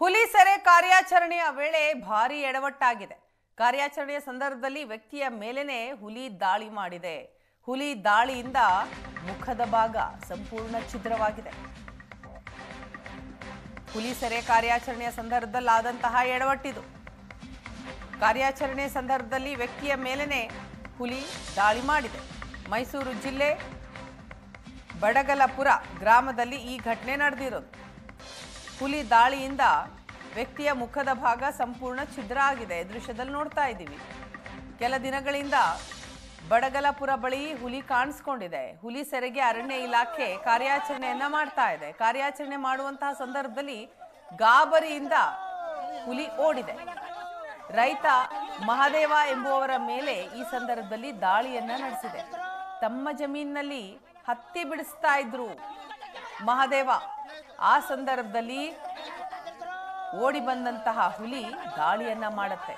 ಹುಲಿ ಸೆರೆ ಕಾರ್ಯಾಚರಣೆಯ ವೇಳೆ ಭಾರೀ ಎಡವಟ್ಟಾಗಿದೆ. ಕಾರ್ಯಾಚರಣೆಯ ಸಂದರ್ಭದಲ್ಲಿ ವ್ಯಕ್ತಿಯ ಮೇಲೇನೆ ಹುಲಿ ದಾಳಿ ಮಾಡಿದೆ. ಹುಲಿ ದಾಳಿಯಿಂದ ಮುಖದ ಭಾಗ ಸಂಪೂರ್ಣ ಛಿದ್ರವಾಗಿದೆ. ಹುಲಿ ಸೆರೆ ಕಾರ್ಯಾಚರಣೆಯ ಸಂದರ್ಭದಲ್ಲಿ ಆದಂತಹ ಎಡವಟ್ಟಿದು. ಕಾರ್ಯಾಚರಣೆ ಸಂದರ್ಭದಲ್ಲಿ ವ್ಯಕ್ತಿಯ ಮೇಲೇನೆ ಹುಲಿ ದಾಳಿ ಮಾಡಿದೆ. ಮೈಸೂರು ಜಿಲ್ಲೆ ಬಡಗಲಪುರ ಗ್ರಾಮದಲ್ಲಿ ಈ ಘಟನೆ ನಡೆದಿರೋದು. ಹುಲಿ ದಾಳಿಯಿಂದ ವ್ಯಕ್ತಿಯ ಮುಖದ ಭಾಗ ಸಂಪೂರ್ಣ ಛಿದ್ರ ಆಗಿದೆ. ದೃಶ್ಯದಲ್ಲಿ ನೋಡ್ತಾ ಇದ್ದೀವಿ. ಕೆಲ ದಿನಗಳಿಂದ ಬಡಗಲಪುರ ಬಳಿ ಹುಲಿ ಕಾಣಿಸ್ಕೊಂಡಿದೆ. ಹುಲಿ ಸೆರೆಗೆ ಅರಣ್ಯ ಇಲಾಖೆ ಕಾರ್ಯಾಚರಣೆಯನ್ನ ಮಾಡ್ತಾ ಇದೆ. ಕಾರ್ಯಾಚರಣೆ ಮಾಡುವಂತಹ ಸಂದರ್ಭದಲ್ಲಿ ಗಾಬರಿಯಿಂದ ಹುಲಿ ಓಡಿದೆ. ರೈತ ಮಹಾದೇವ ಎಂಬುವವರ ಮೇಲೆ ಈ ಸಂದರ್ಭದಲ್ಲಿ ದಾಳಿಯನ್ನ ನಡೆಸಿದೆ. ತಮ್ಮ ಜಮೀನಿನಲ್ಲಿ ಹತ್ತಿ ಬಿಡಿಸ್ತಾ ಇದ್ರು ಮಹಾದೇವ. ಆ ಸಂದರ್ಭದಲ್ಲಿ ಓಡಿ ಬಂದಂತಹ ಹುಲಿ ದಾಳಿಯನ್ನ ಮಾಡುತ್ತೆ.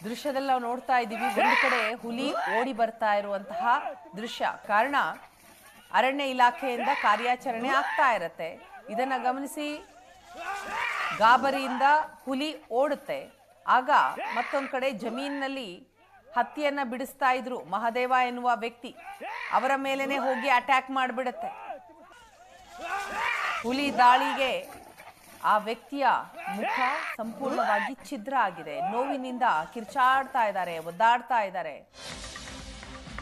ದೃಶ್ಯದಲ್ಲಿ ನಾವು ನೋಡ್ತಾ ಇದ್ದೀವಿ. ಒಂದು ಕಡೆ ಹುಲಿ ಓಡಿ ಬರ್ತಾ ಇರುವಂತಹ ದೃಶ್ಯ. ಕಾರಣ ಅರಣ್ಯ ಇಲಾಖೆಯಿಂದ ಕಾರ್ಯಾಚರಣೆ ಆಗ್ತಾ ಇರತ್ತೆ. ಇದನ್ನ ಗಮನಿಸಿ ಗಾಬರಿಯಿಂದ ಹುಲಿ ಓಡುತ್ತೆ. ಆಗ ಮತ್ತೊಂದು ಕಡೆ ಜಮೀನಿನಲ್ಲಿ ಹತ್ತಿಯನ್ನ ಬಿಡಿಸ್ತಾ ಇದ್ರು ಮಹಾದೇವ ಎನ್ನುವ ವ್ಯಕ್ತಿ. ಅವರ ಮೇಲೇನೆ ಹೋಗಿ ಅಟ್ಯಾಕ್ ಮಾಡಿಬಿಡುತ್ತೆ. ಹುಲಿ ದಾಳಿಗೆ ಆ ವ್ಯಕ್ತಿಯ ಮುಖ ಸಂಪೂರ್ಣವಾಗಿ ಛಿದ್ರ ಆಗಿದೆ. ನೋವಿನಿಂದ ಕಿರ್ಚಾಡ್ತಾ ಇದ್ದಾರೆ, ಒದ್ದಾಡ್ತಾ ಇದ್ದಾರೆ.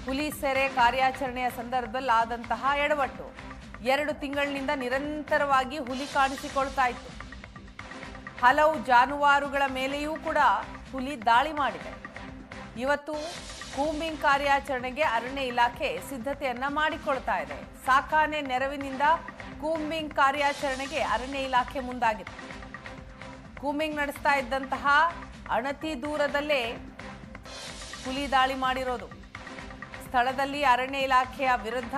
ಹುಲಿ ಸೆರೆ ಕಾರ್ಯಾಚರಣೆಯ ಸಂದರ್ಭದಲ್ಲಿ ಆದಂತಹ ಎಡವಟ್ಟು. 2 ತಿಂಗಳಿನಿಂದ ನಿರಂತರವಾಗಿ ಹುಲಿ ಕಾಣಿಸಿಕೊಳ್ತಾ ಇತ್ತು. ಹಲವು ಜಾನುವಾರುಗಳ ಮೇಲೆಯೂ ಕೂಡ ಹುಲಿ ದಾಳಿ ಮಾಡಿದೆ. ಇವತ್ತು ಕೂಂಬಿಂಗ್ ಕಾರ್ಯಾಚರಣೆಗೆ ಅರಣ್ಯ ಇಲಾಖೆ ಸಿದ್ಧತೆಯನ್ನ ಮಾಡಿಕೊಳ್ತಾ ಇದೆ. ಸಾಕಾನೆ ನೆರವಿನಿಂದ ಕೂಂಬಿಂಗ್ ಕಾರ್ಯಾಚರಣೆಗೆ ಅರಣ್ಯ ಇಲಾಖೆ ಮುಂದಾಗಿದೆ. ಕೂಂಬಿಂಗ್ ನಡೆಸ್ತಾ ಇದ್ದಂತಹ ಅಣತಿ ದೂರದಲ್ಲೇ ಹುಲಿ ದಾಳಿ ಮಾಡಿರೋದು. ಸ್ಥಳದಲ್ಲಿ ಅರಣ್ಯ ಇಲಾಖೆಯ ವಿರುದ್ಧ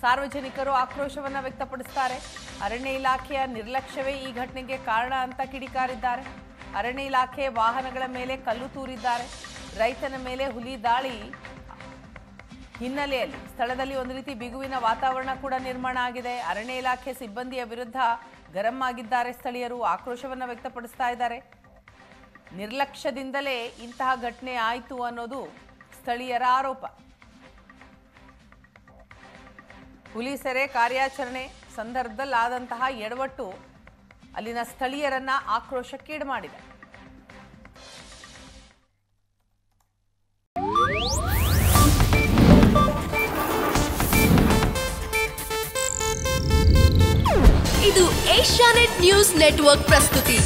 ಸಾರ್ವಜನಿಕರು ಆಕ್ರೋಶವನ್ನ ವ್ಯಕ್ತಪಡಿಸುತ್ತಾರೆ. ಅರಣ್ಯ ಇಲಾಖೆಯ ನಿರ್ಲಕ್ಷ್ಯವೇ ಈ ಘಟನೆಗೆ ಕಾರಣ ಅಂತ ಕಿಡಿಕಾರಿದ್ದಾರೆ. ಅರಣ್ಯ ಇಲಾಖೆ ವಾಹನಗಳ ಮೇಲೆ ಕಲ್ಲು ತೂರಿದ್ದಾರೆ. ರೈತನ ಮೇಲೆ ಹುಲಿ ದಾಳಿ ಹಿನ್ನೆಲೆಯಲ್ಲಿ ಸ್ಥಳದಲ್ಲಿ ಒಂದು ರೀತಿ ಬಿಗುವಿನ ವಾತಾವರಣ ಕೂಡ ನಿರ್ಮಾಣ ಆಗಿದೆ. ಅರಣ್ಯ ಇಲಾಖೆ ಸಿಬ್ಬಂದಿಯ ವಿರುದ್ಧ ಗರಂ ಆಗಿದ್ದಾರೆ ಸ್ಥಳೀಯರು, ಆಕ್ರೋಶವನ್ನ ವ್ಯಕ್ತಪಡಿಸ್ತಾ ಇದ್ದಾರೆ. ನಿರ್ಲಕ್ಷ್ಯದಿಂದಲೇ ಇಂತಹ ಘಟನೆ ಆಯಿತು ಅನ್ನೋದು ಸ್ಥಳೀಯರ ಆರೋಪ. ಹುಲಿ ಸೆರೆ ಕಾರ್ಯಾಚರಣೆ ಸಂದರ್ಭದಲ್ಲಿ ಆದಂತಹ ಎಡವಟ್ಟು ಅಲ್ಲಿನ ಸ್ಥಳೀಯರನ್ನ ಆಕ್ರೋಶಕ್ಕೀಡು ಮಾಡಿದೆ. ಇದು ಏಷ್ಯಾನೆಟ್ ನ್ಯೂಸ್ ನೆಟ್ವರ್ಕ್ ಪ್ರಸ್ತುತಿ.